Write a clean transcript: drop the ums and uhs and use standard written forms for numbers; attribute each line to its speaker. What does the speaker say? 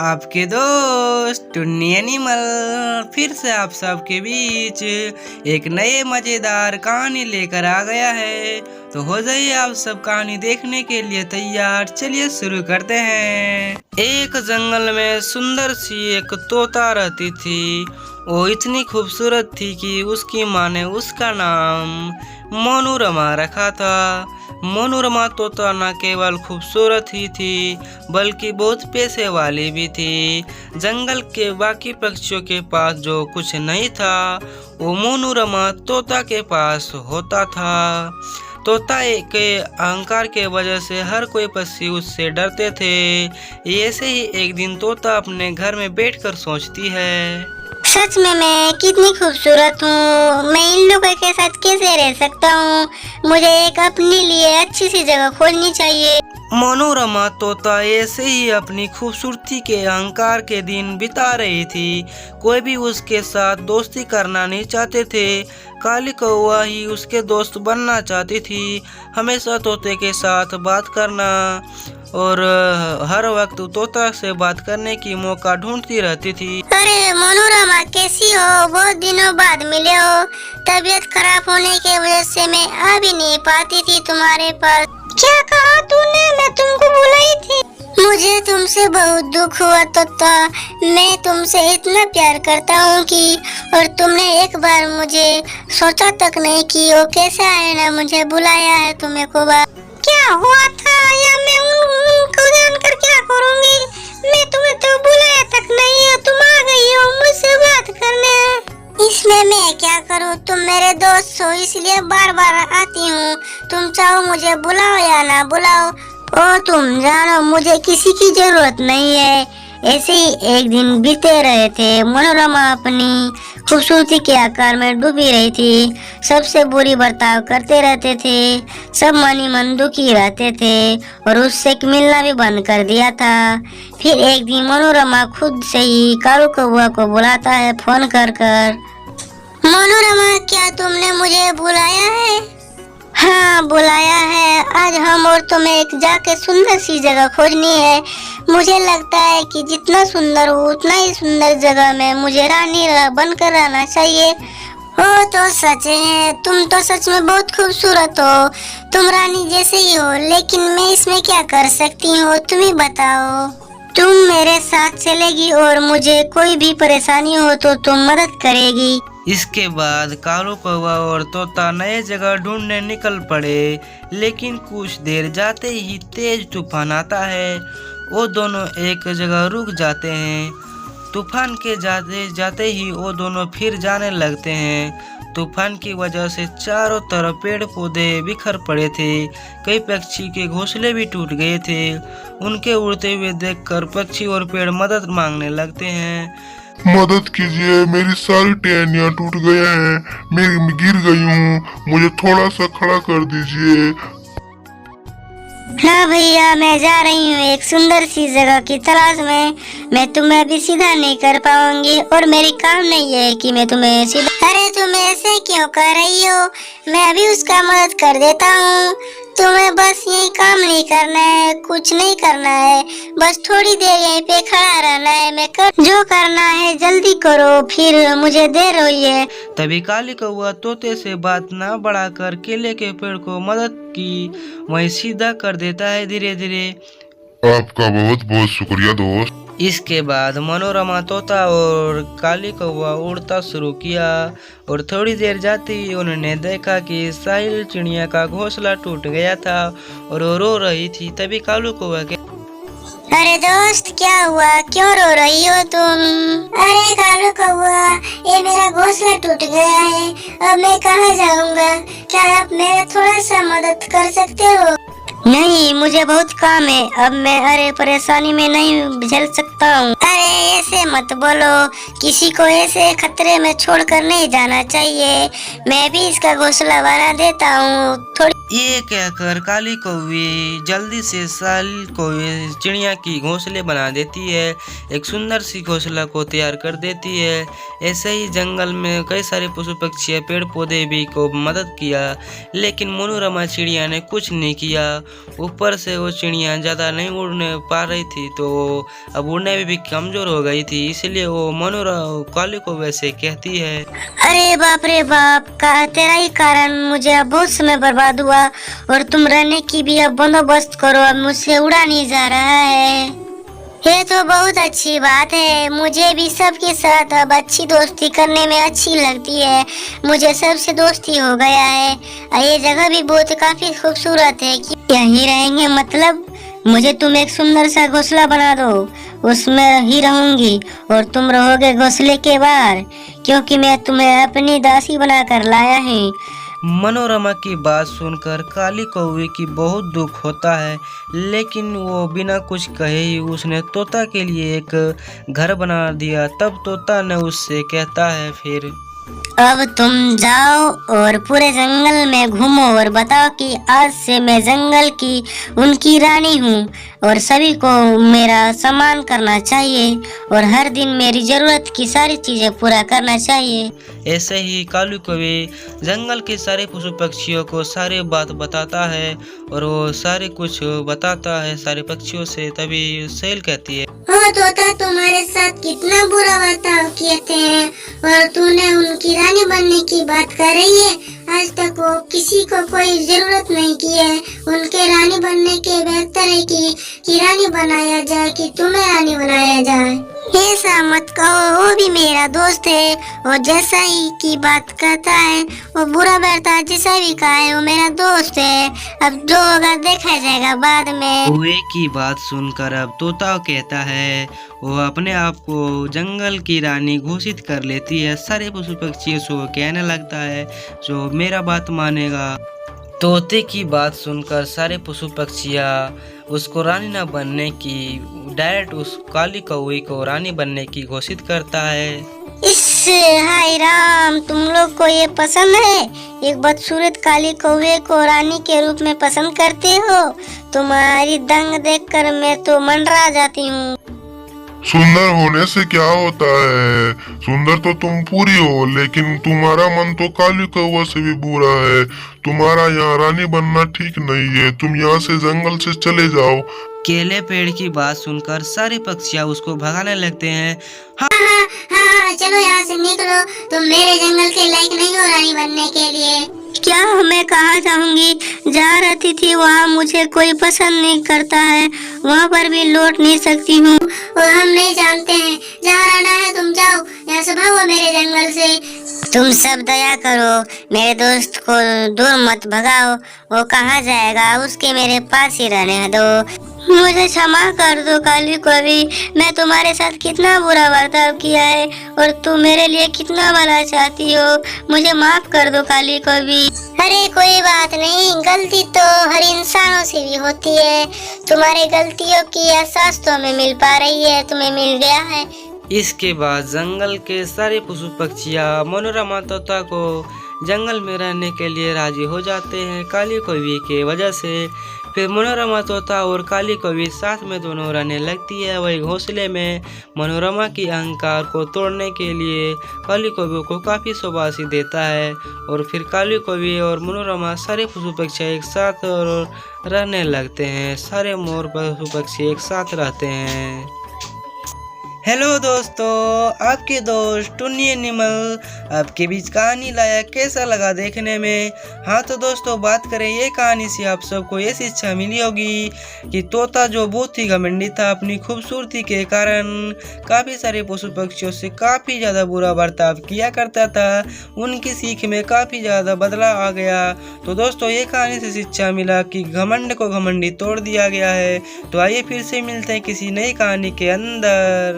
Speaker 1: आपके दोस्त टुन्नी एनिमल फिर से आप सबके बीच एक नए मजेदार कहानी लेकर आ गया है। तो हो जाइए आप सब कहानी देखने के लिए तैयार। चलिए शुरू करते हैं। एक जंगल में सुंदर सी एक तोता रहती थी। वो इतनी खूबसूरत थी कि उसकी माँ ने उसका नाम मनोरमा रखा था। मनोरमा तोता न केवल खूबसूरत ही थी बल्कि बहुत पैसे वाली भी थी। जंगल के बाकी पक्षियों के पास जो कुछ नहीं था वो मनोरमा तोता के पास होता था। तोता के अहंकार के वजह से हर कोई पक्षी उससे डरते थे। ऐसे ही एक दिन तोता अपने घर में बैठकर सोचती है,
Speaker 2: सच में मैं कितनी खूबसूरत हूँ। मैं इन लोगों के साथ कैसे रह सकता हूँ। मुझे एक अपने लिए अच्छी सी जगह खोजनी चाहिए।
Speaker 1: मनोरमा तोता ऐसे ही अपनी खूबसूरती के अहंकार के दिन बिता रही थी। कोई भी उसके साथ दोस्ती करना नहीं चाहते थे। काली कौवा ही उसके दोस्त बनना चाहती थी। हमेशा तोते के साथ बात करना और हर वक्त तोता से बात करने की मौका ढूंढती रहती थी।
Speaker 2: अरे मनोरमा, कैसी हो? बहुत दिनों बाद मिले हो। तबीयत खराब होने की वजह से मैं आ भी नहीं पाती थी तुम्हारे पास। क्या कहा तूने? मैं तुमको बुलाई थी। मुझे तुमसे बहुत दुख हुआ तोता। मैं तुमसे इतना प्यार करता हूँ कि और तुमने एक बार मुझे सोचा तक नहीं कि वो कैसे आए ना मुझे बुलाया है तुम्हें को बार। क्या हुआ था या मैं उनको जानकर क्या करूँगी? मैं तुम्हें तो बुलाया तक नहीं है, तुम आ गई हो मुझसे बात करने। इसमें मैं क्या करूँ? तुम मेरे दोस्त हो इसलिए बार बार आती हूँ। तुम चाहो मुझे बुलाओ या ना बुलाओ, ओ तुम जानो मुझे किसी की जरूरत नहीं है। ऐसे ही एक दिन बीते रहे थे। मनोरमा अपनी खूबसूरती के आकार में डूबी रही थी। सबसे बुरी बर्ताव करते रहते थे। सब मनी मन दुखी रहते थे और उससे मिलना भी बंद कर दिया था। फिर एक दिन मनोरमा खुद से ही कालू कौवा को बुलाता है फोन कर कर। मनोरमा, क्या तुमने मुझे बुलाया है? हाँ बुलाया है। आज हम और तुम्हें एक जाके सुंदर सी जगह खोजनी है। मुझे लगता है कि जितना सुंदर हो उतना ही सुंदर जगह में मुझे रानी बनकर रहना चाहिए। हो तो सच है, तुम तो सच में बहुत खूबसूरत हो। तुम रानी जैसे ही हो, लेकिन मैं इसमें क्या कर सकती हूँ तुम ही बताओ। तुम मेरे साथ चलेगी और मुझे कोई भी परेशानी हो तो तुम मदद करेगी।
Speaker 1: इसके बाद कालू कौवा और तोता नए जगह ढूंढने निकल पड़े। लेकिन कुछ देर जाते ही तेज तूफान आता है। वो दोनों एक जगह रुक जाते हैं। तूफान के जाते जाते ही वो दोनों फिर जाने लगते हैं। तूफान की वजह से चारों तरफ पेड़ पौधे बिखर पड़े थे। कई पक्षी के घोंसले भी टूट गए थे। उनके उड़ते हुए देखकर पक्षी और पेड़ मदद मांगने लगते हैं।
Speaker 3: मदद कीजिए, मेरी सारी टहनियाँ टूट गए हैं। मैं गिर गई हूँ, मुझे थोड़ा सा खड़ा कर दीजिए।
Speaker 2: हाँ भैया, मैं जा रही हूँ एक सुंदर सी जगह की तलाश में। मैं तुम्हें अभी सीधा नहीं कर पाऊंगी और मेरी काम नहीं है कि मैं तुम्हें सीधा। अरे तुम ऐसे क्यों कर रही हो? मैं अभी उसका मदद कर देता हूँ। तुम्हें बस यही काम नहीं करना है, कुछ नहीं करना है। बस थोड़ी देर यहीं पे खड़ा रहना है। मैं जो करना है जल्दी करो, फिर मुझे देर हुई है।
Speaker 1: तभी काली कौवा तोते से बात ना बढ़ाकर केले के पेड़ को मदद की वहीं सीधा कर देता है धीरे धीरे।
Speaker 3: आपका बहुत बहुत शुक्रिया दोस्त।
Speaker 1: इसके बाद मनोरमा तोता और काली कौवा उड़ता शुरू किया और थोड़ी देर जाते ही उन्होंने देखा कि साहिल चिड़िया का घोंसला टूट गया था और वो रो रही थी। तभी कालू कौवा के
Speaker 2: अरे दोस्त, क्या हुआ? क्यों रो रही हो तुम? अरे कालू कौवा, ये मेरा घोंसला टूट गया है। अब मैं कहाँ जाऊँगा? क्या आप मेरा थोड़ा सा मदद कर सकते हो? नहीं, मुझे बहुत काम है। अब मैं अरे परेशानी में नहीं झेल सकता हूँ। अरे ऐसे मत बोलो, किसी को ऐसे खतरे में छोड़कर नहीं जाना चाहिए। मैं भी इसका घोंसला बना देता हूँ। थोड़ी
Speaker 1: ये कहकर काली कौवी जल्दी से साहिल को चिड़िया की घोंसले बना देती है। एक सुंदर सी घोंसला को तैयार कर देती है। ऐसे ही जंगल में कई सारे पशु पक्षी पेड़ पौधे भी को मदद किया, लेकिन मनोरमा चिड़िया ने कुछ नहीं किया। ऊपर से वो चिड़िया ज़्यादा नहीं उड़ने पा रही थी, तो अब उड़ने में भी कमज़ोर हो गई थी, इसलिए वो मनोरा काली को वैसे कहती है।
Speaker 2: अरे बाप रे बाप, का तेरा ही कारण मुझे अब बहुत समय बर्बाद हुआ, और तुम रहने की भी अब बंदोबस्त करो, अब मुझसे उड़ा नहीं जा रहा है। ये तो बहुत अच्छी बात है, मुझे भी सबके साथ अब अच्छी दोस्ती करने में अच्छी लगती है, मुझे सबसे दोस्ती हो गया है। ये जगह भी बहुत काफी खूबसूरत है, कि यहीं रहेंगे, मतलब मुझे तुम एक सुंदर सा घोंसला बना दो, उसमें ही रहूंगी और तुम रहोगे घोंसले के बाहर, क्योंकि मैं तुम्हें अपनी दासी बनाकर लाया हूँ।
Speaker 1: मनोरमा की बात सुनकर काली कौवे की बहुत दुख होता है, लेकिन वो बिना कुछ कहे ही उसने तोता के लिए एक घर बना दिया। तब तोता ने उससे कहता है, फिर
Speaker 2: अब तुम जाओ और पूरे जंगल में घूमो और बताओ कि आज से मैं जंगल की उनकी रानी हूँ, और सभी को मेरा सम्मान करना चाहिए, और हर दिन मेरी जरूरत की सारी चीजें पूरा करना चाहिए।
Speaker 1: ऐसे ही कालू कौवे जंगल के सारे पशु पक्षियों को सारे बात बताता है, और वो सारे कुछ बताता है सारे पक्षियों से। तभी सेल कहती है,
Speaker 2: हाँ तोता, तुम्हारे साथ कितना बुरा बर्ताव किए थे, और तूने उनकी रानी बनने की बात कर रही है। आज तक वो किसी को कोई जरूरत नहीं की है, उनके रानी बनने के बेहतर है कि रानी बनाया जाए, कि तुम्हें रानी बनाया जाए। ऐसा मत कहो, वो भी मेरा दोस्त है, और जैसा ही की बात करता है, वो बुरा बर्ताव जैसा भी कहा है, वो मेरा दोस्त है। अब जो होगा देखा जाएगा बाद में।
Speaker 1: कौवे की बात सुनकर अब तोता कहता है, वो अपने आप को जंगल की रानी घोषित कर लेती है। सारे पशु पक्षियों से वो कहने लगता है, जो मेरा बात मानेगा। तोते की बात सुनकर सारे पशु पक्षियाँ उसको रानी न बनने की, डायरेक्ट उस काली कौवे को रानी बनने की घोषित करता है।
Speaker 2: हाय राम, तुम लोग को ये पसंद है? एक बदसूरत काली कौवे को रानी के रूप में पसंद करते हो? तुम्हारी दंग देखकर मैं तो मंडरा जाती हूँ।
Speaker 3: सुंदर होने से क्या होता है, सुंदर तो तुम पूरी हो, लेकिन तुम्हारा मन तो काली कौवा से भी बुरा है। तुम्हारा यहाँ रानी बनना ठीक नहीं है, तुम यहाँ से जंगल से चले जाओ।
Speaker 1: केले पेड़ की बात सुनकर सारे पक्षियाँ उसको भगाने लगते हैं।
Speaker 2: हाँ, चलो यहाँ से निकलो, तुम मेरे जंगल के लायक नहीं हो रानी बनने के लिए। क्या मैं कहाँ जाऊंगी? जहाँ रहती थी वहाँ मुझे कोई पसंद नहीं करता है, वहाँ पर भी लौट नहीं सकती हूँ, और हम नहीं जानते हैं। जहाँ रहना है तुम जाओ, यहाँ से भागो मेरे जंगल से। तुम सब दया करो, मेरे दोस्त को दूर मत भगाओ, वो कहाँ जाएगा, उसके मेरे पास ही रहने दो। मुझे क्षमा कर दो काली कौवी, मैं तुम्हारे साथ कितना बुरा बर्ताव किया है, और तुम मेरे लिए कितना भला चाहती हो, मुझे माफ कर दो काली कौवी। अरे कोई बात नहीं, गलती तो हर इंसानों से भी होती है, तुम्हारी गलतियों की एहसास तो हमें मिल पा रही है, तुम्हें मिल गया है।
Speaker 1: इसके बाद जंगल के सारे पशु पक्षियाँ मनोरमा तोता को जंगल में रहने के लिए राजी हो जाते हैं काली कौवे के वजह से। फिर मनोरमा तोता और काली कौवे साथ में दोनों रहने लगती है। वही घोंसले में मनोरमा की अहंकार को तोड़ने के लिए काली कौवे को काफ़ी शाबाशी देता है, और फिर काली कौवे और मनोरमा सारे पशु पक्षी एक साथ और रहने लगते हैं। सारे मोर पशु पक्षी एक साथ रहते हैं। हेलो दोस्तों, आपके दोस्त टुन्नी एनिमल आपके बीच कहानी लाया। कैसा लगा देखने में? हाँ तो दोस्तों, बात करें ये कहानी से आप सबको ये शिक्षा मिली होगी कि तोता जो बहुत ही घमंडी था, अपनी खूबसूरती के कारण काफ़ी सारे पशु पक्षियों से काफ़ी ज़्यादा बुरा बर्ताव किया करता था। उनकी सीख में काफ़ी ज़्यादा बदलाव आ गया। तो दोस्तों, ये कहानी से शिक्षा मिला कि घमंड को घमंडी तोड़ दिया गया है। तो आइए फिर से मिलते हैं किसी नई कहानी के अंदर।